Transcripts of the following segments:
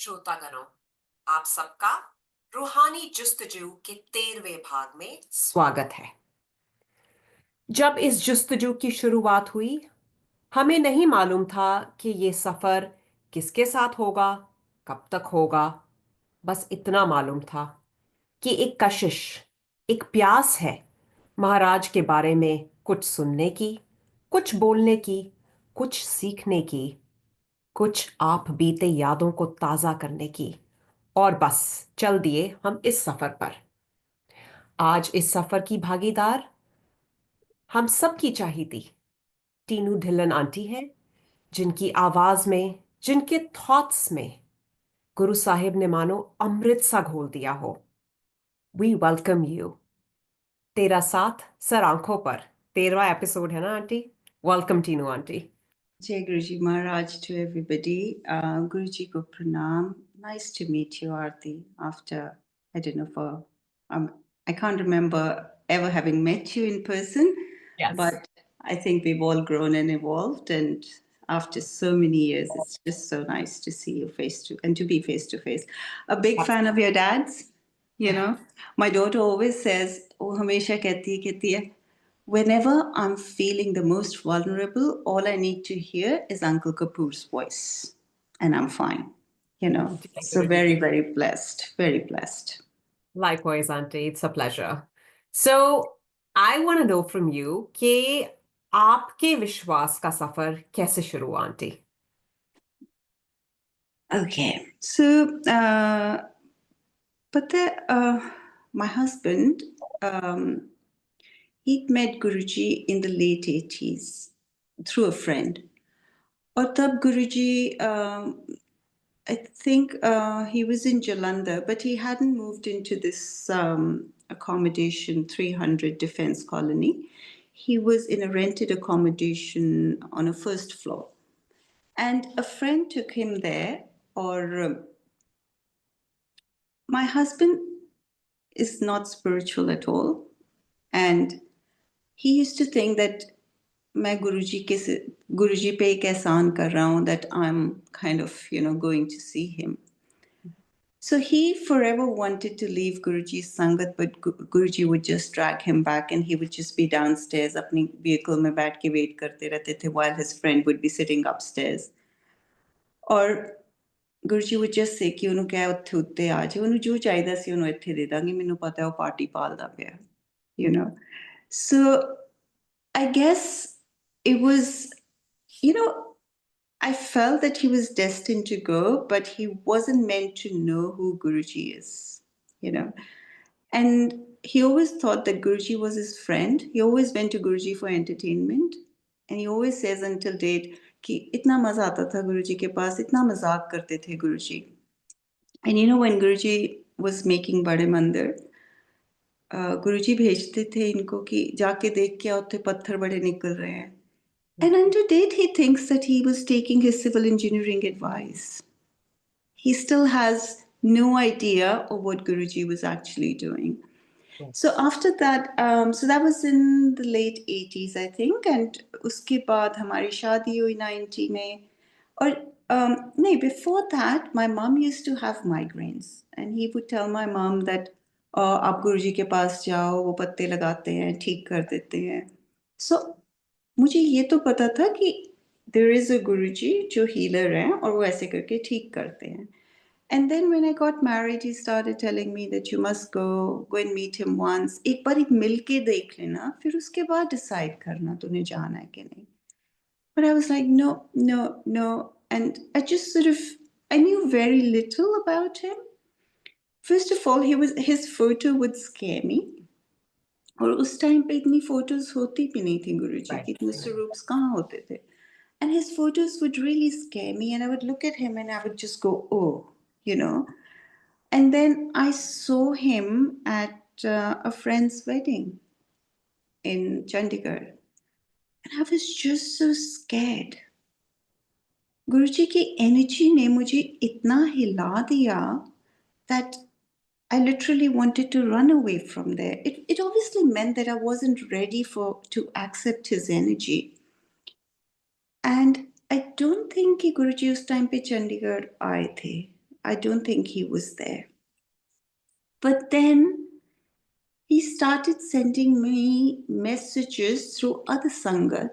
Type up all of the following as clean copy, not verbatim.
श्रोतागणों, आप सबका रूहानी जुस्तजू के 13वें भाग में स्वागत है। जब इस जुस्तजू की शुरुआत हुई, हमें नहीं मालूम था कि ये सफर किसके साथ होगा, कब तक होगा। बस इतना मालूम था कि एक कशिश, एक प्यास है महाराज के बारे में कुछ सुनने की, कुछ बोलने की, कुछ सीखने की, कुछ आप बीते यादों को ताजा करने की। और बस चल दिए हम इस सफर पर। आज इस सफर की भागीदार हम सब की चाहती टीनू ढिल्लन आंटी है, जिनकी आवाज में, जिनके थॉट्स में गुरु साहिब ने मानो अमृत सा घोल दिया हो। We welcome you. तेरा साथ सर आंखों पर 13वां एपिसोड है ना aunty. Welcome Tinu aunty. Jai Guruji Maharaj to everybody. Guruji ko pranam. Nice to meet you, Aarti. After, I don't know, I can't remember ever having met you in person. Yes. But I think we've all grown and evolved. And after so many years, it's just so nice to see you to be face to face. A big fan of your dad's, you know. My daughter always says, oh, hamesha kehti hai, whenever I'm feeling the most vulnerable, all I need to hear is Uncle Kapoor's voice, and I'm fine. So very, very blessed, very blessed. Likewise, auntie. It's a pleasure. So, I want to know from you कि आपके विश्वास का सफर कैसे शुरू हुआ, aunty? Okay, so my husband, he'd met Guruji in the late 80s through a friend. Aur tab Guruji, I think he was in Jalandhar, but he hadn't moved into this accommodation 300 Defence Colony. He was in a rented accommodation on a first floor. And a friend took him there, or my husband is not spiritual at all. And he used to think that मैं गुरुजी पे एक एहसान कर रहा हूँ, that I'm kind of, going to see him. So he forever wanted to leave Guruji's Sangat, but Guruji would just drag him back and he would just be downstairs, अपनी vehicle में बैठ के wait करते रहते थे while his friend would be sitting upstairs. और Guruji would just say कि ਉਹਨੂੰ ਕਹਿ ਉੱਥੇ ਉੱਤੇ ਆ ਜਾ, ਉਹਨੂੰ ਜੋ ਚਾਹੀਦਾ ਸੀ ਉਹਨੂੰ ਇੱਥੇ ਦੇ ਦਾਂਗੇ, ਮੈਨੂੰ ਪਤਾ ਉਹ ਪਾਰਟੀ ਪਾਲਦਾ ਪਿਆ, So I guess it was, I felt that he was destined to go, but he wasn't meant to know who Guruji is, And he always thought that Guruji was his friend. He always went to Guruji for entertainment. And he always says until date कि इतना मजा आता था गुरुजी के पास, इतना मजाक करते थे गुरुजी. And when Guruji was making बड़े मंदिर, गुरुजी भेजते थे इनको कि जाके देख के आओ, पत्थर बड़े निकल रहे हैं. And until date, he thinks that he was taking his civil engineering advice. He still has no idea of what Guruji was actually doing. So after that, so that was in the late 80s, I think. And uske baad hamari shaadi hui 90 mein. Or, no, before that, my mom used to have migraines. And he would tell my mom that, aap Guruji ke paas jao, wo patte lagate hain, theek kar dete hain. So, मुझे ये तो पता था कि there is a Guruji जो healer हैं और वो ऐसे करके ठीक करते हैं. And then when I got married, he started telling me that you must go and meet him once. एक बार मिल के देख लेना, फिर उसके बाद decide करना तूने जाना है कि नहीं. But I was like, no. And I just I knew very little about him. First of all, his photo would scare me. और उस टाइम पे इतनी फोटोज होती भी नहीं थी गुरुजी की, इतने स्वरूप्स कहाँ होते थे. And his photos would really scare me, and I would look at him and I would just go, oh, And then I saw him at a friend's wedding in Chandigarh, and I was just so scared. Guruji ki energy ne mujhe itna hila diya that I literally wanted to run away from there. It obviously meant that I wasn't ready to accept his energy. And I don't think कि गुरुजी उस time पे चंडीगढ़ आए थे. I don't think he was there. But then he started sending me messages through other Sangat.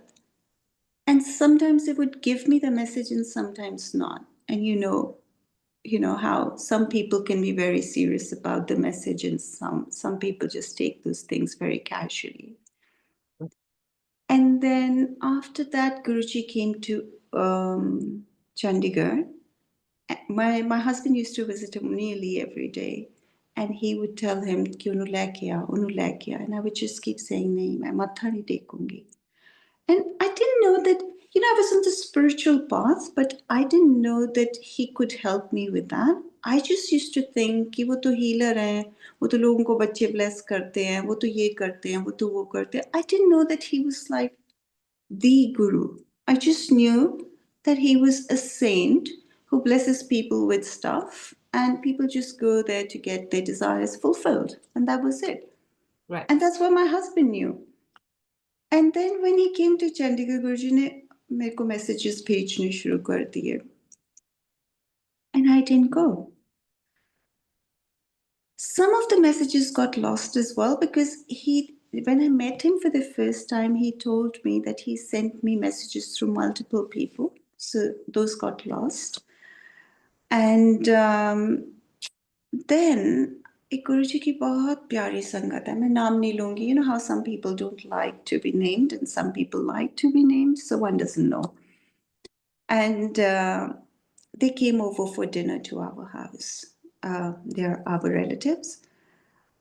And sometimes they would give me the message and sometimes not. And you know how some people can be very serious about the message and some people just take those things very casually. And then after that, Guruji came to Chandigarh. My husband used to visit him nearly every day. And he would tell him, कि उन्हें लेके आ, उन्हें लेके आ. And I would just keep saying, नहीं, मैं मत्था नहीं टेकूंगी. And I didn't know that, I was on the spiritual path, but I didn't know that he could help me with that. I just used to think कि वो तो healer है, वो तो लोगों को बच्चे bless करते हैं, वो तो ये करते हैं, वो तो वो करते हैं. I didn't know that he was like the guru. I just knew that he was a saint who blesses people with stuff, and people just go there to get their desires fulfilled. And that was it. Right. And that's what my husband knew. And then when he came to Chandigarh, Guruji ने मेरे को messages भेजने शुरू कर दिए. And I didn't go. Some of the messages got lost as well because when I met him for the first time, he told me that he sent me messages through multiple people. So those got lost. And then एक गुरुजी की बहुत प्यारी संगत है. मैं नाम नहीं लूंगी. You know how some people don't like to be named and some people like to be named, so one doesn't know. And they came over for dinner to our house. They're our relatives.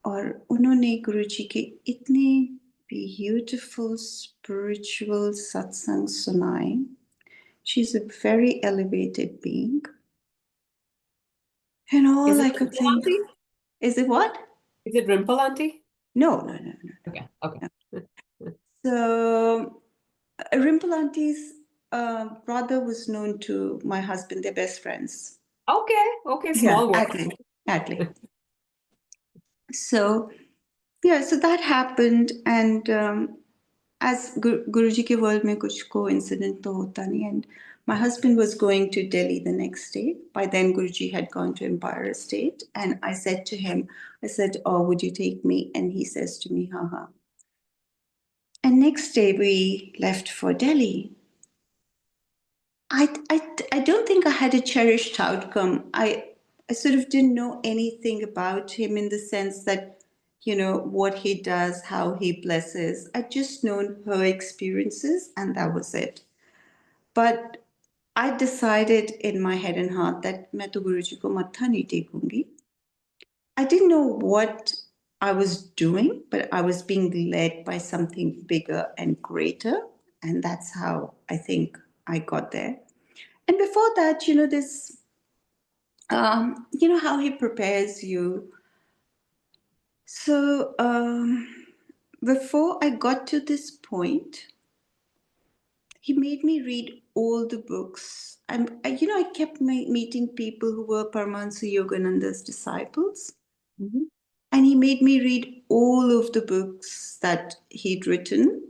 और उन्होंने गुरुजी के इतने beautiful spiritual satsang सुनाए. She's a very elevated being. And all Is I it could Rimple think, Auntie? is it what? Is it Rimple Auntie? No. Okay. So Rimple Auntie's brother was known to my husband. They're best friends. Okay. Small world. Exactly. So that happened, and as Guruji ke world mein kuch coincident to hota nahi, and my husband was going to Delhi the next day. By then Guruji had gone to Empire Estate, and I said to him, oh, would you take me? And he says to me, ha. And next day we left for Delhi. I don't think I had a cherished outcome. I sort of didn't know anything about him in the sense that, what he does, how he blesses. I just known her experiences, and that was it. But I decided in my head and heart that मैं तो गुरुजी को मत्था नहीं टेकूंगी. I didn't know what I was doing, but I was being led by something bigger and greater, and that's how I think I got there. And before that, this, how he prepares you. So before I got to this point, he made me read all the books. I kept meeting people who were Paramahansa Yogananda's disciples. Mm-hmm. And he made me read all of the books that he'd written.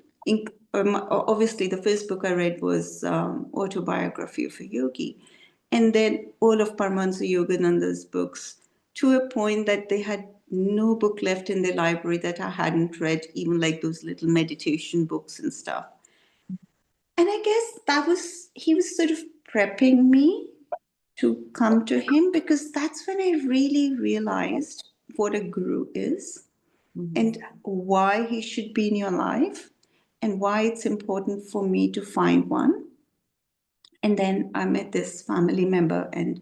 Obviously, the first book I read was Autobiography of a Yogi. And then all of Paramahansa Yogananda's books, to a point that they had no book left in their library that I hadn't read, even like those little meditation books and stuff. And I guess he was sort of prepping me to come to him, because that's when I really realized what a guru is, and why he should be in your life, and why it's important for me to find one. And then I met this family member and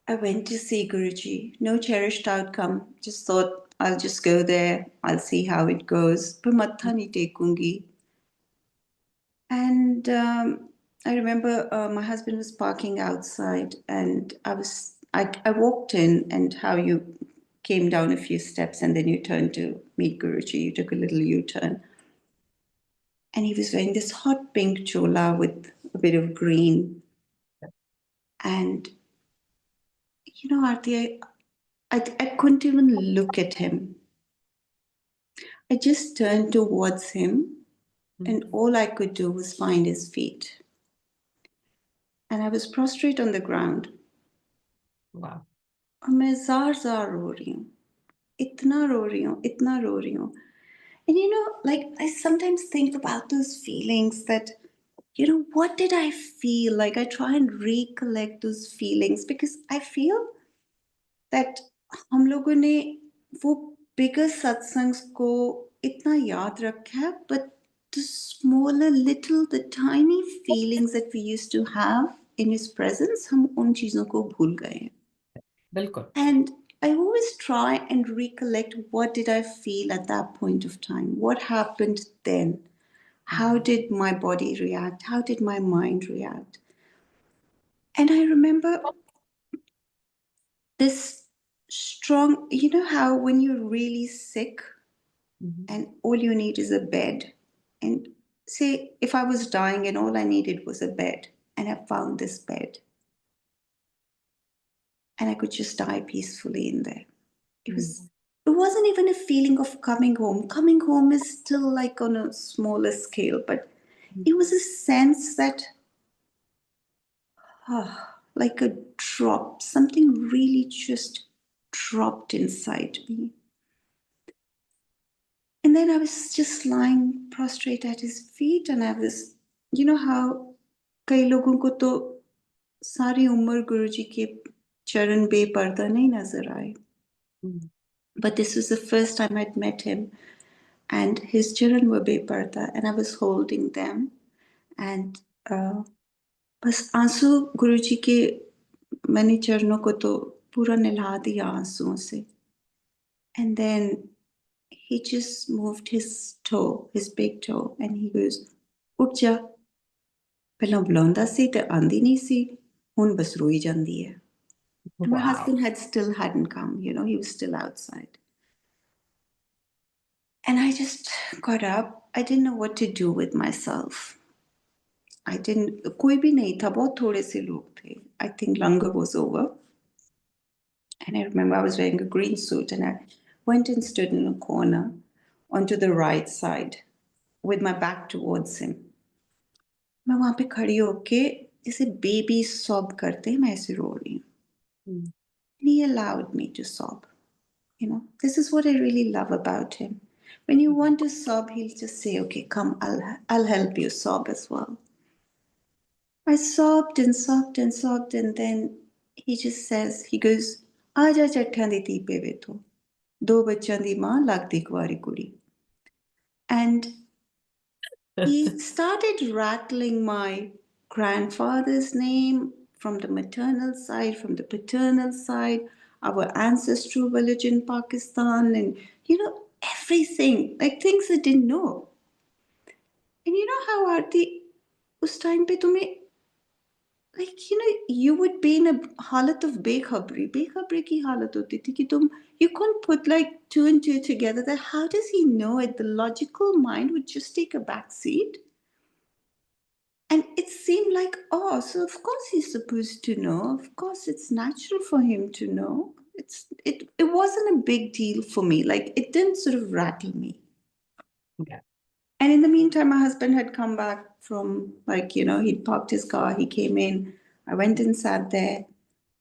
I went to see Guruji. No cherished outcome. Just thought I'll just go there. I'll see how it goes. Par matha nahi tekungi. And I remember my husband was parking outside, and I walked in, and how you came down a few steps and then you turned to meet Guruji. You took a little U-turn. And he was wearing this hot pink chola with a bit of green. And, Aarti, I couldn't even look at him. I just turned towards him, and all I could do was find his feet. And I was prostrate on the ground. Wow. और मैं jar रो रही हूँ, इतना रो रही हूँ, इतना रो रही हूँ. And like I sometimes think about those feelings that, what did I feel? Like I try and recollect those feelings because I feel that हम लोगों ने वो bigger सत्संग्स को इतना याद रखा है, but the smaller little, the tiny feelings that we used to have in his presence, हम उन चीजों को भूल गए हैं. बिल्कुल. And I always try and recollect what did I feel at that point of time? What happened then? How did my body react? How did my mind react? And I remember this strong, how when you're really sick and all you need is a bed. And say if I was dying and all I needed was a bed, and I found this bed, and I could just die peacefully in there. It wasn't even a feeling of coming home. Coming home is still like on a smaller scale, but it was a sense that like a drop, something really just dropped inside me. And then I was just lying prostrate at his feet, and I was, how कई लोगों को तो सारी उम्र गुरुजी के चरण बेपर्दा नहीं नजर आए. But this was the first time I'd met him, and his children were beparda, and I was holding them, and बस आंसू गुरुजी के मैंने चरणों को तो पूरा निला दिया आंसुओं से. And then he just moved his toe, his big toe, and he goes, ਉੱਠ ਜਾ. ਪਹਿਲਾਂ ਬੁਲਾਉਂਦਾ ਸੀ ਤੇ ਆਂਦੀ ਨਹੀਂ ਸੀ, ਹੁਣ ਬਸ ਰੋਈ ਜਾਂਦੀ ਹੈ. And my husband hadn't come, he was still outside. And I just got up. I didn't know what to do with myself. कोई भी नहीं था, बहुत थोड़े से लोग थे. I think langar was over. And I remember I was wearing a green suit, and I went and stood in a corner onto the right side with my back towards him. मैं वहां पे खड़ी होके जैसे baby sob करते हैं, मैं ऐसे रो रही हूँ. And he allowed me to sob. This is what I really love about him. When you want to sob, he'll just say, okay, come, I'll help you sob as well. I sobbed and sobbed and sobbed, and then he goes, आजा चट्टां दी तीपे वेतो, दो बच्चों दी मां लगदी कुआरी कुड़ी. And he started rattling my grandfather's name from the maternal side, from the paternal side, our ancestral village in Pakistan, and everything, like things I didn't know. And you know how Aarti, us time pe tumhe, like you would be in a halat of bekhabri ki halat hoti thi ki you couldn't put like two and two together, that how does he know it? The logical mind would just take a back seat. And it seemed like, oh, so of course he's supposed to know. Of course it's natural for him to know. It wasn't a big deal for me. Like it didn't sort of rattle me. Yeah. And in the meantime, my husband had come back from, like, he'd parked his car, he came in, I went and sat there,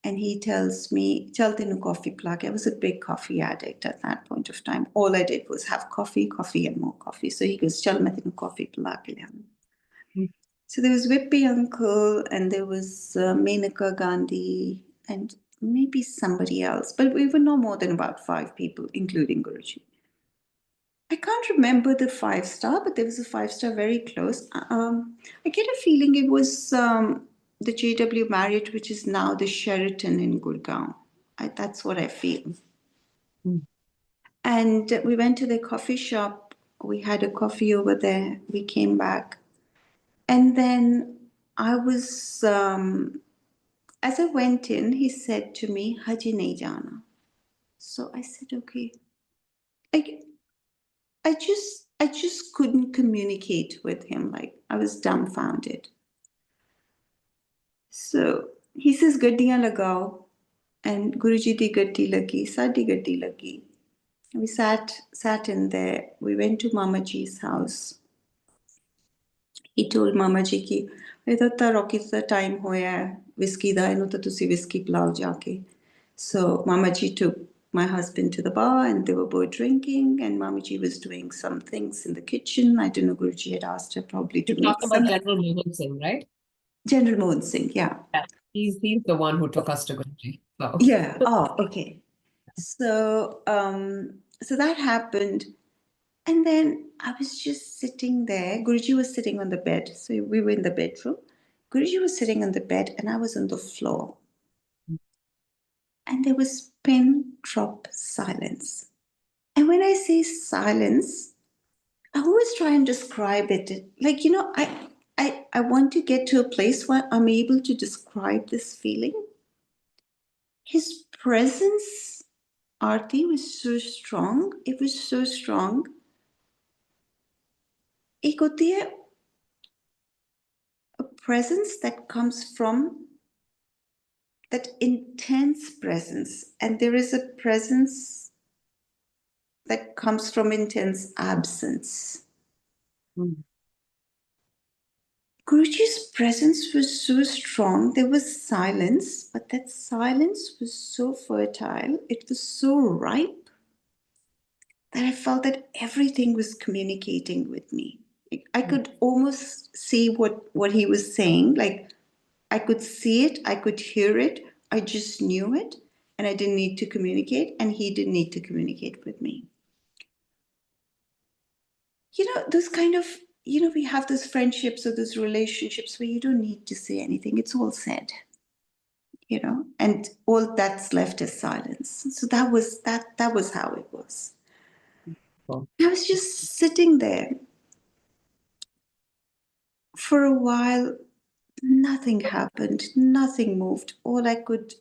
and he tells me, Chal tenu coffee plug. I was a big coffee addict at that point of time. All I did was have coffee, and more coffee. So he goes, Chal main tenu coffee plug liya. So there was Whippy Uncle, and there was Menaka Gandhi, and maybe somebody else. But we were no more than about 5 people, including Guruji. I can't remember the 5-star, but there was a 5-star very close. I get a feeling it was the JW Marriott, which is now the Sheraton in Gurgaon. That's what I feel. And we went to the coffee shop. We had a coffee over there. We came back. And then I was, as I went in, he said to me, Haji nahi jana. So I said, okay. I just couldn't communicate with him. Like I was dumbfounded. So he says, Gaddiyan lagao. And Guruji di gaddi lagi, sadi gaddi lagi. We sat in there. We went to Mamaji's house. He told Mamaji ki, "Eda ta rocky sa time hoya hai whiskey da, inu ta tusi whiskey pilao jaake." So Mamaji took my husband to the bar and they were both drinking, and Mamaji was doing some things in the kitchen. I don't know, Guruji had asked her probably to You make talk about some. General Mohan Singh, right? General Mohan Singh, yeah. Yeah. He's the one who took us to Guruji. So Yeah. Oh, okay. So so that happened. And then I was just sitting there. Guruji was sitting on the bed. So we were in the bedroom. Guruji was sitting on the bed and I was on the floor. And there was pin drop silence. And when I say silence, I always try and describe it. Like, I want to get to a place where I'm able to describe this feeling. His presence, Aarti, was so strong. It was so strong. एक होती है a presence that comes from that intense presence, and there is a presence that comes from intense absence. Mm. Guruji's presence was so strong. There was silence, but that silence was so fertile. It was so ripe that I felt that everything was communicating with me. I could almost see what he was saying. Like I could see it, I could hear it, I just knew it, and I didn't need to communicate, and he didn't need to communicate with me. Those kind of, we have those friendships or those relationships where you don't need to say anything, it's all said, and all that's left is silence. So that was how it was. Cool. I was just sitting there for a while. Nothing happened, nothing moved. All I could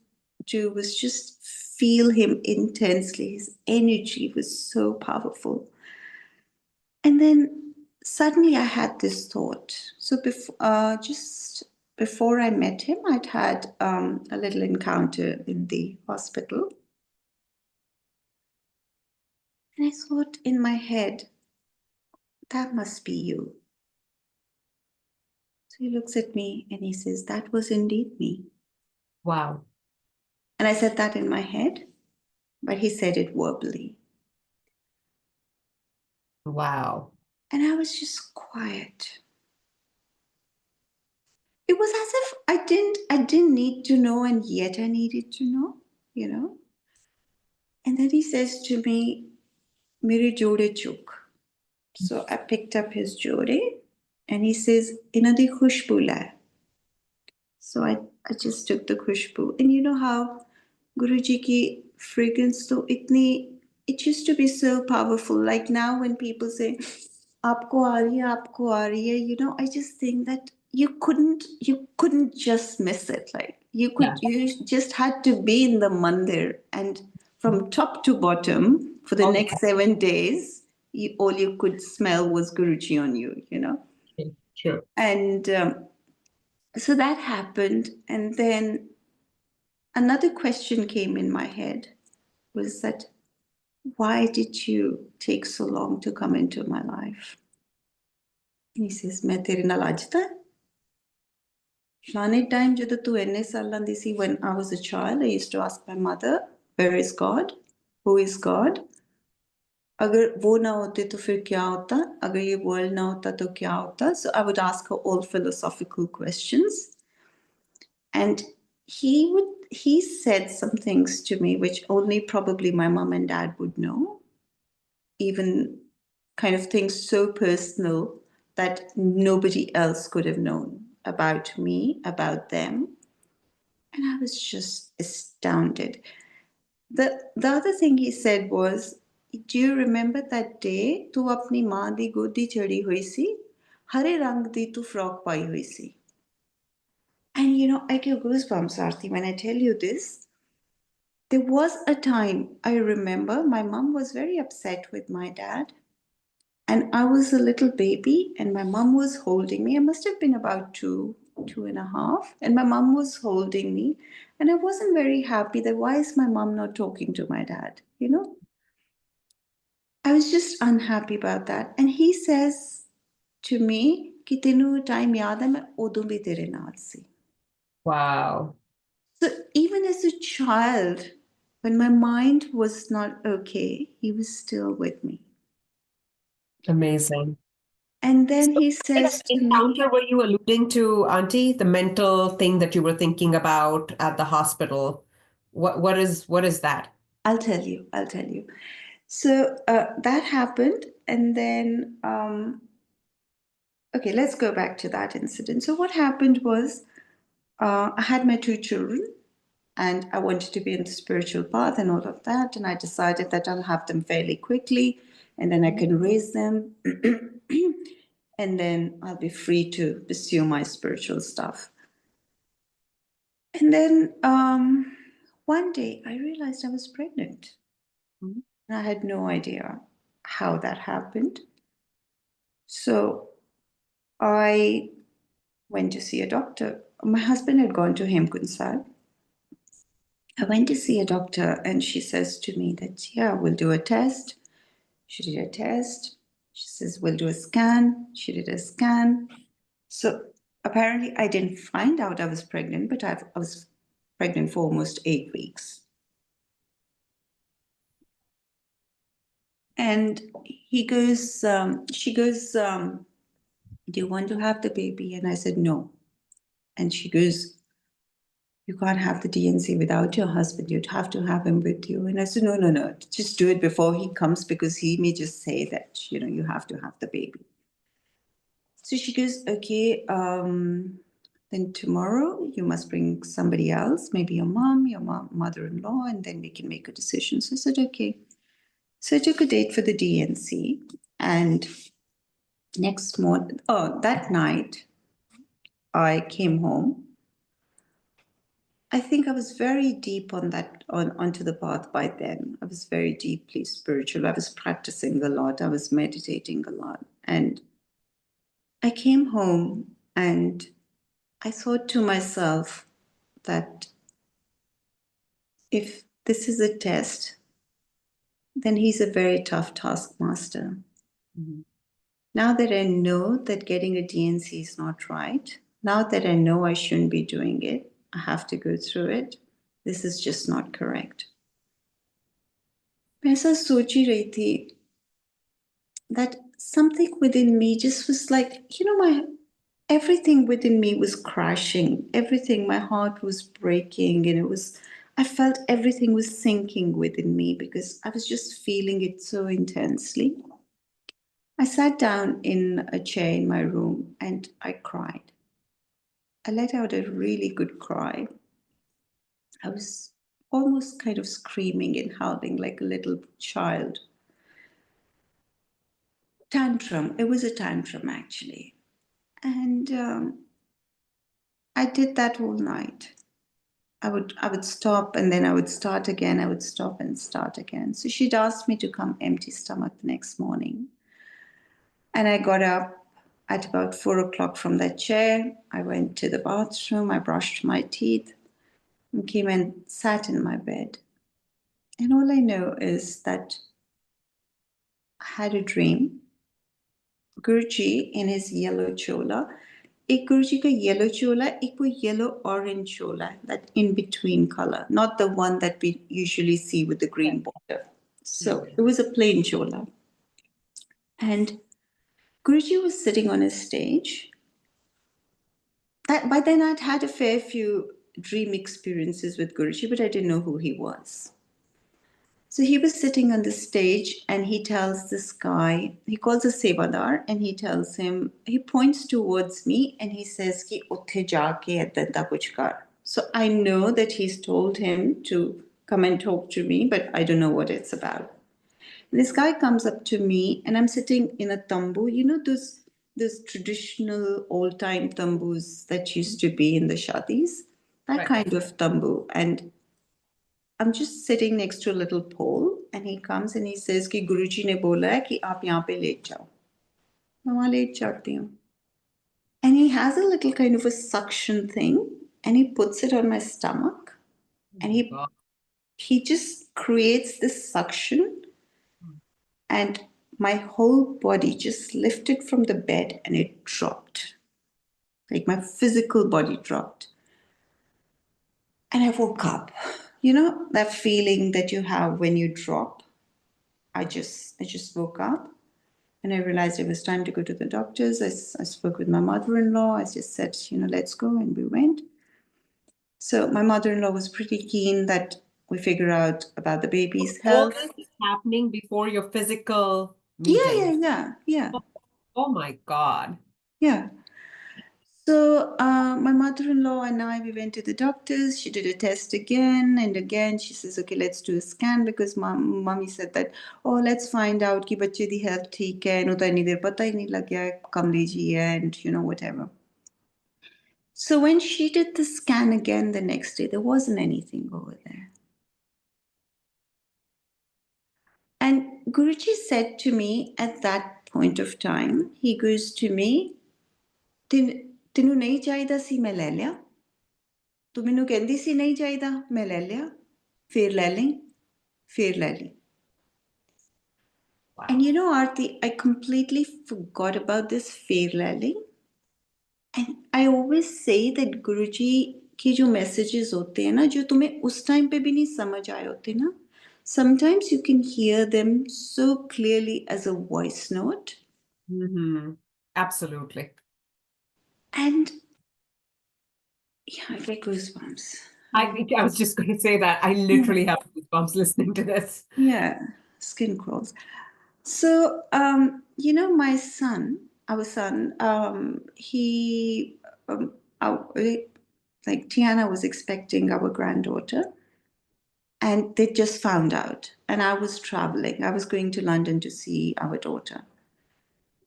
do was just feel him intensely. His energy was so powerful. And then suddenly I had this thought. So just before I met him, I'd had a little encounter in the hospital. And I thought in my head, that must be you. So he looks at me and he says, that was indeed me. Wow. And I said that in my head, but he said it verbally. Wow. And I was just quiet. It was as if I didn't need to know, and yet I needed to know. And then he says to me, Mere jode chuk. So I picked up his jode and he says, Inadi khushbu la. So I just took the khushbu. And you know how Guruji ki fragrance to it used to be so powerful. Like now when people say, Aapko aa rahi hai, I just think that you couldn't just miss it. Like you Yeah. just had to be in the mandir, and from top to bottom for the Okay. next 7 days, all you could smell was Guruji on you. Sure. And so that happened. And then another question came in my head was that, why did you take so long to come into my life? And he says, मैं तेरे नाल अज दा Flanit time ਜਦੋਂ ਤੂੰ ਇੰਨੇ ਸਾਲਾਂ ਦੀ ਸੀ, when I was a child, I used to ask my mother, where is God? Who is God? अगर वो ना होते तो फिर क्या होता? अगर ये world ना होता तो क्या होता? So I would ask her all philosophical questions. And he said some things to me which only probably my mom and dad would know. Even kind of things so personal that nobody else could have known about me, about them. And I was just astounded. The other thing he said was, do you remember that day tu apni maa di godi chadi hui si? Hare rang di tu frock pai hui si. And I get goosebumps, Aarti, when I tell you this. There was a time I remember my mom was very upset with my dad. And I was a little baby, and my mom was holding me. I must have been about two and a half, and my mom was holding me. And I wasn't very happy that why is my mom not talking to my dad? I was just unhappy about that. And he says to me, कि तेनू time याद है मैं उदों भी तेरे नाल सी. Wow. So even as a child, When my mind was not okay, he was still with me. Amazing. And then So he what kind of says to me, encounter were you alluding to, Auntie? The mental thing that you were thinking about at the hospital. What is that? I'll tell you. So that happened. And then, okay, let's go back to that incident. So what happened was I had my 2 children and I wanted to be in the spiritual path and all of that. And I decided that I'll have them fairly quickly and then I can raise them. And then I'll be free to pursue my spiritual stuff. And then one day I realized I was pregnant. Mhm. And I had no idea how that happened. So I went to see a doctor. My husband had gone to Hemkunsal. I went to see a doctor and she says to me that, yeah, we'll do a test. She did a test. She says, we'll do a scan. She did a scan. So apparently I didn't find out I was pregnant, but I was pregnant for almost 8 weeks. And she goes, do you want to have the baby? And I said, no. And she goes, you can't have the DNC without your husband. You'd have to have him with you. And I said, no. Just do it before he comes because he may just say that, you have to have the baby. So she goes, okay, then tomorrow you must bring somebody else, maybe your mother-in-law, and then we can make a decision. So I said, okay. So I took a date for the DNC and that night I came home. I think I was very deep onto the path by then. I was very deeply spiritual. I was practicing a lot. I was meditating a lot. And I came home and I thought to myself that if this is a test, then he's a very tough taskmaster. Mhm. Now that I know that getting a DNC is not right, now that I know I shouldn't be doing it, I have to go through it, this is just not correct. मैं ऐसा सोच ही रही थी that something within me just was like, everything within me was crashing. Everything, my heart was breaking, and I felt everything was sinking within me because I was just feeling it so intensely. I sat down in a chair in my room and I cried. I let out a really good cry. I was almost kind of screaming and howling like a little child. Tantrum. It was a tantrum, actually. And I did that all night. I would stop and then I would start again. I would stop and start again. So she'd asked me to come empty stomach the next morning. And I got up at about 4 o'clock from that chair. I went to the bathroom. I brushed my teeth and came and sat in my bed. And all I know is that I had a dream. Guruji in his yellow chola. एक Guruji ka yellow chola, एक वो yellow orange chola, that in between color, not the one that we usually see with the green border. So it was a plain chola. And Guruji was sitting on a stage. By then I'd had a fair few dream experiences with Guruji, but I didn't know who he was. So he was sitting on the stage and he tells this guy, he calls a Sevadar and he tells him, he points towards me and he says, Ki utthe jaake edda kuch kar. So I know that he's told him to come and talk to me, but I don't know what it's about. And this guy comes up to me and I'm sitting in a tambu, those traditional old-time tambus that used to be in the shadis, that Right. kind of tambu. And I'm just sitting next to a little pole and he comes and he says कि गुरुजी ने बोला है कि आप यहाँ पे late जाओ. मैं वहाँ लेट जाती हूँ. And he has a little kind of a suction thing and he puts it on my stomach and he just creates this suction and my whole body just lifted from the bed and it dropped. Like my physical body dropped. And I woke up. You know, that feeling that you have when you drop. I just woke up and I realized it was time to go to the doctors. I spoke with my mother-in-law. I just said, you know, let's go, and we went. So my mother-in-law was pretty keen that we figure out about the baby's All health. this is happening before your physical Yeah, meeting. yeah. Oh my God. Yeah. So my mother-in-law and I, we went to the doctors. She did a test again and again. She says, okay, let's do a scan, because mommy said that, oh, let's find out कि बच्चे दी health ठीक है, इन्हों तो इतनी देर पता ही नहीं लग गया है, कमली जी है, and you know, whatever. So when she did the scan again the next day, there wasn't anything over there. And Guruji said to me at that point of time, he goes to me, ਤੈਨੂੰ ਨਹੀਂ ਚਾਹੀਦਾ ਸੀ ਮੈਂ ਲੈ ਲਿਆ, ਤੂੰ ਮੈਨੂੰ ਕਹਿੰਦੀ ਸੀ ਨਹੀਂ ਚਾਹੀਦਾ ਮੈਂ ਲੈ ਲਿਆ, ਫਿਰ ਲੈ ਲਈ, ਫਿਰ ਲੈ ਲਈ. And you know, Aarti, I completely forgot about this fir ਲੈ ਲਈ. And I always say that Guruji के जो messages होते हैं ना, जो तुम्हें उस time पे भी नहीं समझ आए होते ना, sometimes you can hear them so clearly as a voice note. Absolutely. And yeah, I get goosebumps. I was just going to say that. I literally have goosebumps listening to this. Yeah, skin crawls. So, you know, my son, our son, he, like Tiana was expecting our granddaughter, and they just found out. And I was traveling. I was going to London to see our daughter.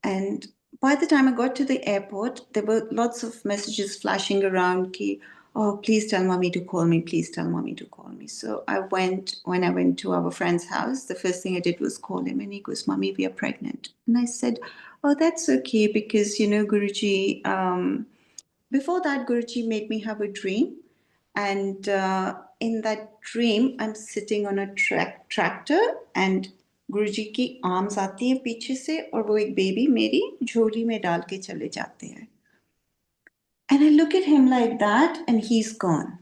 And by the time I got to the airport, there were lots of messages flashing around. Ki, oh, please tell mommy to call me. Please tell mommy to call me. So when I went to our friend's house, the first thing I did was call him, and he goes, Mommy, we are pregnant. And I said, oh, that's okay, because, you know, Guruji, before that, Guruji made me have a dream. And in that dream, I'm sitting on a tractor, and गुरुजी की arms आती हैं पीछे से, और वो एक baby मेरी झोली में डाल के चले जाते हैं. And I look at him like that, and he's gone.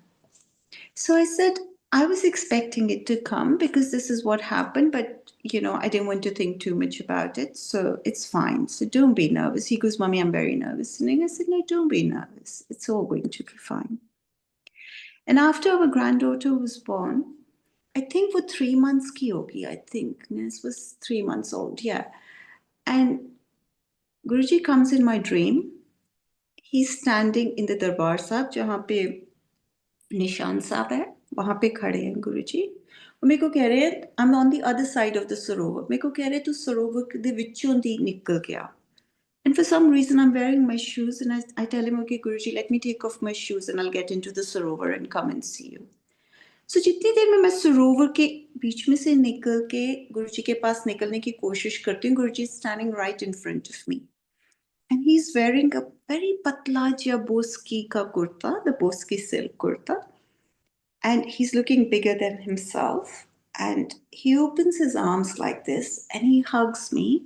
So I said, I was expecting it to come because this is what happened, but you know, I didn't want to think too much about it, so it's fine. So don't be nervous. He goes, Mommy, I'm very nervous. And I said, no, don't be nervous. It's all going to be fine. And after our granddaughter was born, I think for 3 months ki hogi, I think. Nes was 3 months old, yeah. And Guruji comes in my dream. He's standing in the Darbar Sahib, jahan pe Nishan Sahib hai, wahan pe khade hain Guruji. और मेरे को कह रहे हैं, I'm on the other side of the सरोवर. मेरे को कह रहे तू सरोवर दे विचों दी निकल के आ. And for some reason, I'm wearing my shoes, and I tell him, okay, Guruji, let me take off my shoes and I'll get into the Sarovar and come and see you. So जितनी देर में मैं सरोवर के बीच में से निकल के गुरुजी के पास निकलने की कोशिश करती हूँ, गुरुजी is standing right in front of me. And he's wearing a very patla ja boski ka kurta, the boski silk kurta. And he's looking bigger than himself. And he opens his arms like this and he hugs me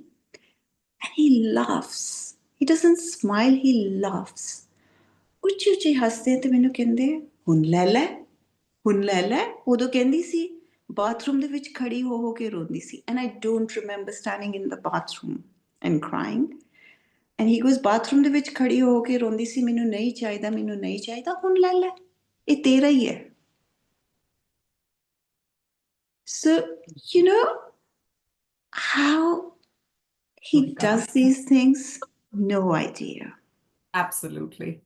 and he laughs. He doesn't smile, he laughs. ਉੱਚੀ ਉੱਚੀ ਹੱਸਦੇ ਤੇ ਮੈਨੂੰ ਕਹਿੰਦੇ ਹੁਣ ਲੈ ਲੈ ਹੁਣ ਲੈ ਲੈ ਉਦੋਂ ਕਹਿੰਦੀ ਸੀ ਬਾਥਰੂਮ ਦੇ ਵਿੱਚ ਖੜੀ ਹੋ ਕੇ ਰੋਂਦੀ ਸੀ and I don't remember standing in the bathroom and crying and he goes bathroom ਦੇ ਵਿੱਚ ਖੜੀ ਹੋ ਕੇ ਰੋਂਦੀ ਸੀ ਮੈਨੂੰ ਨਹੀਂ ਚਾਹੀਦਾ ਹੁਣ ਲੈ ਲੈ ਇਹ ਤੇਰਾ ਹੀ ਹੈ. So you know how he does these things, no idea. Absolutely.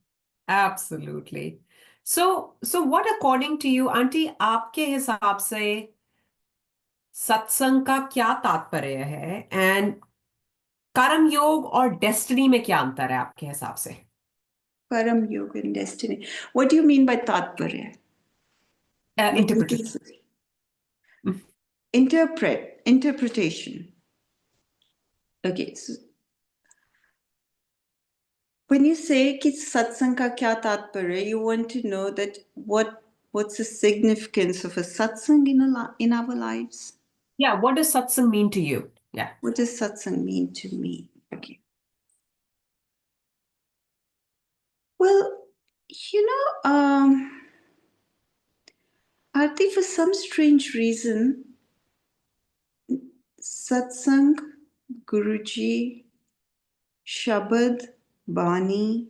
So what according to you, aunty, आपके हिसाब से सत्संग का क्या तात्पर्य है, एंड कर्म योग और डेस्टिनी में क्या अंतर है आपके हिसाब से? Param Yoga and destiny. What do you mean by tatparya? Interpretation. Interpretation. Okay, so when you say कि सत्संग का क्या तात्पर्य, you want to know that what's the significance of a satsang in our lives? Yeah, what does satsang mean to you? Yeah. What does satsang mean to me? Okay. Well, you know, Aarti, for some strange reason, satsang, Guruji, Shabad, Bani,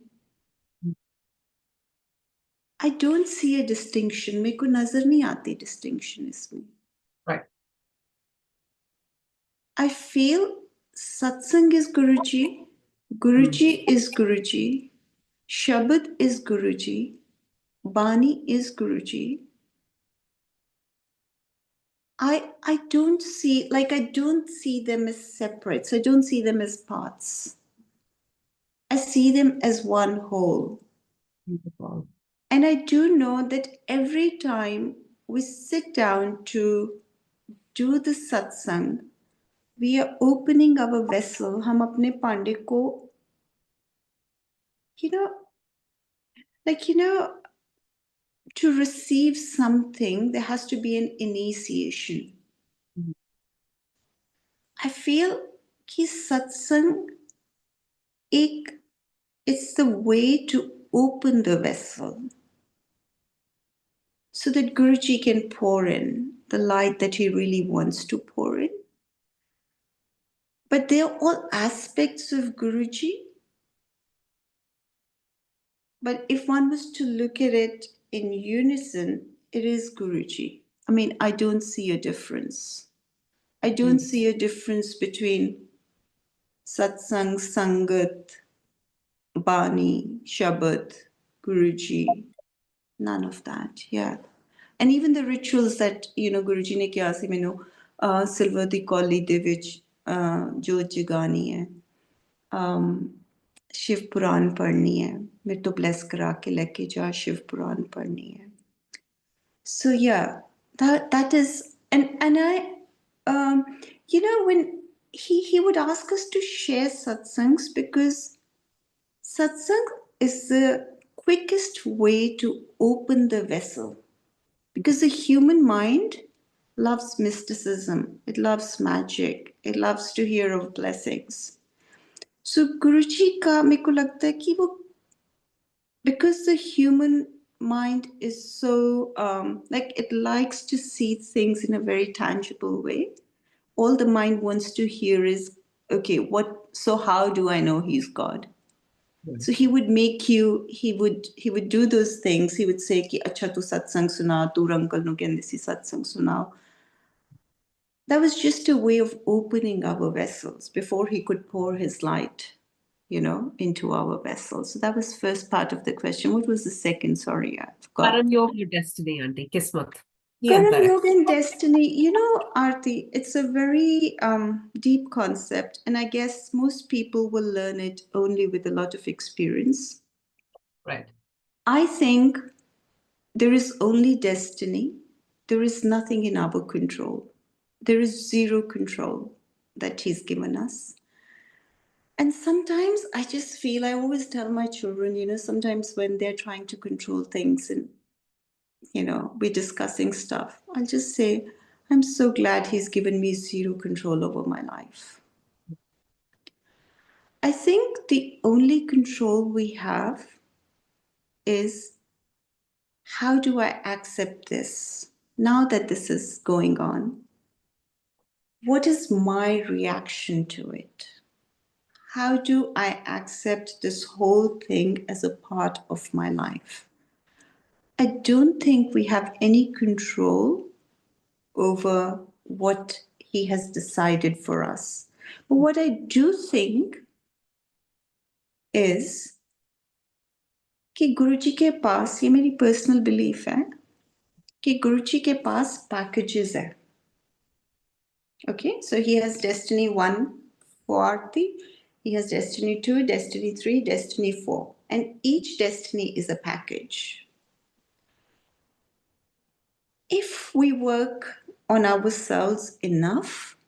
I don't see a distinction. मेरे को नजर नहीं आती distinction इसमें. Right. I feel satsang is Guruji, Guruji is Guruji, Shabad is Guruji, Bani is Guruji. I don't see them as separate. So I don't see them as parts. I see them as one whole. Beautiful. And I do know that every time we sit down to do the satsang, we are opening our vessel. हम अपने पांडे को, to receive something, there has to be an initiation. I feel कि satsang it's the way to open the vessel so that Guruji can pour in the light that he really wants to pour in. But they are all aspects of Guruji. But if one was to look at it in unison, it is Guruji. I mean, I don't see a difference. I don't see a difference between satsang, sangat, Bani, Shabad, Guruji. None of that, yeah. And even the rituals that, Guruji ne kiya si mainu silver di kauli de vich jyot jagani hai, Shiv Puran padhni hai, mere to bless kara ke leke ja Shiv Puran padhni hai. So yeah, that is, and I, when he would ask us to share satsangs, because satsang is the quickest way to open the vessel, because the human mind loves mysticism, it loves magic, it loves to hear of blessings. So Guruji ka मेरे को लगता है कि वो, because the human mind is so it likes to see things in a very tangible way. All the mind wants to hear is, okay, so how do I know he's God? So he would make you, he would do those things. He would say ki acha tu satsang suna, tu uncle nu kendi si satsang suna. That was just a way of opening our vessels before he could pour his light, into our vessels. So that was first part of the question. What was the second? Sorry, I forgot. Karan Yoga Destiny, Auntie. Kismat. Karan Yoga and Destiny, Aarti, it's a very deep concept, and I guess most people will learn it only with a lot of experience. Right. I think there is only destiny. There is nothing in our control. There is zero control that he's given us. And sometimes I just feel, I always tell my children, sometimes when they're trying to control things and, we're discussing stuff, I'll just say, I'm so glad he's given me zero control over my life. I think the only control we have is, how do I accept this now that this is going on? What is my reaction to it? How do I accept this whole thing as a part of my life? I don't think we have any control over what he has decided for us. But what I do think is कि गुरुजी के पास, ये मेरी personal belief है कि गुरुजी के पास packages है. Okay, so he has Destiny 1 for Aarti, he has Destiny 2, Destiny 3, Destiny 4, and each Destiny is a package. If we work on ourselves enough,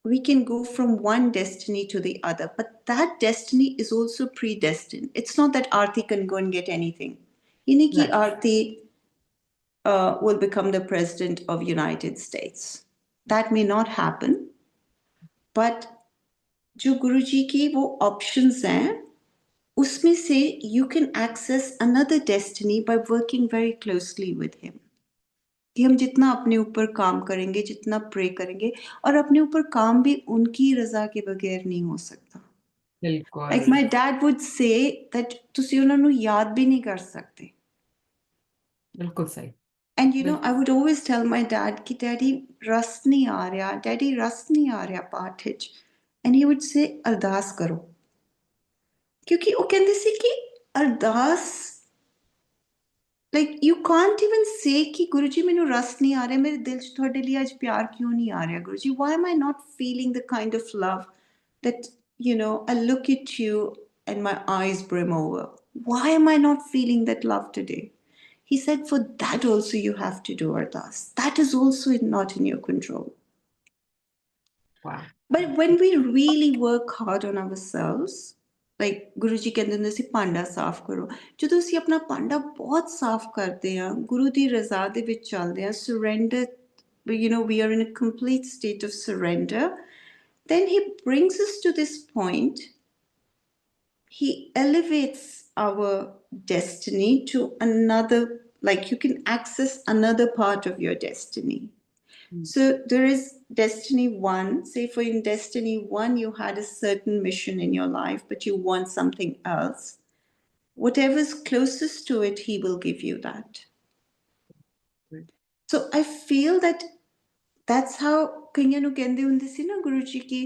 we can go from one destiny to the other, but that destiny is also predestined. It's not that Aarti can go and get anything. Yini ki Aarti will become the president of United States. That may not happen, but जो गुरुजी की वो options हैं, उसमें से you can access another destiny by working very closely with him. कि हम जितना अपने ऊपर काम करेंगे, जितना प्रे करेंगे, और अपने ऊपर काम भी उनकी रजा के बगैर नहीं हो सकता. Like बिल्कुल my dad would say that ਤੁਸੀਂ ਉਹਨਾਂ ਨੂੰ ਯਾਦ ਵੀ ਨਹੀਂ ਕਰ ਸਕਦੇ. बिल्कुल सही. And you know, बिल्कुल I would always tell my dad कि डैडी रस नहीं आ रहा, डैडी रस नहीं आ रहा पाठ ਵਿੱਚ. And he would say ਅਰਦਾਸ ਕਰੋ. ਕਿਉਂਕਿ ਉਹ ਕਹਿੰਦੇ ਸੀ ਕਿ ਅਰਦਾਸ, like you can't even say ਕਿ ਗੁਰੂ ਜੀ ਮੈਨੂੰ ਰਸ ਨਹੀਂ ਆ ਰਿਹਾ, ਮੇਰੇ ਦਿਲ 'ਚ ਤੁਹਾਡੇ ਲਈ ਅੱਜ ਪਿਆਰ ਕਿਉਂ ਨਹੀਂ ਆ ਰਿਹਾ Guru ji? Why am I not feeling the kind of love that, you know, I look at you and my eyes brim over? Why am I not feeling that love today? He said, for that also you have to do ardas. That is also not in your control. wow. But when we really work hard on ourselves, like Guruji ਕਹਿੰਦੇ ਹੁੰਦੇ ਸੀ ਭਾਂਡਾ ਸਾਫ਼ ਕਰੋ, ਜਦੋਂ ਅਸੀਂ ਆਪਣਾ ਭਾਂਡਾ ਬਹੁਤ ਸਾਫ਼ ਕਰਦੇ ਹਾਂ, ਗੁਰੂ ਦੀ ਰਜ਼ਾ ਦੇ ਵਿੱਚ ਚੱਲਦੇ ਹਾਂ, surrender, you know, we are in a complete state of surrender, then he brings us to this point. He elevates our destiny to another, like you can access another part of your destiny. So there is destiny one. Say for in destiny one, you had a certain mission in your life, but you want something else. Whatever's closest to it, he will give you that. So I feel that that's how ਕਈਆਂ ਨੂੰ ਕਹਿੰਦੇ ਹੁੰਦੇ ਸੀ ਨਾ ਗੁਰੂ ਜੀ ਕਿ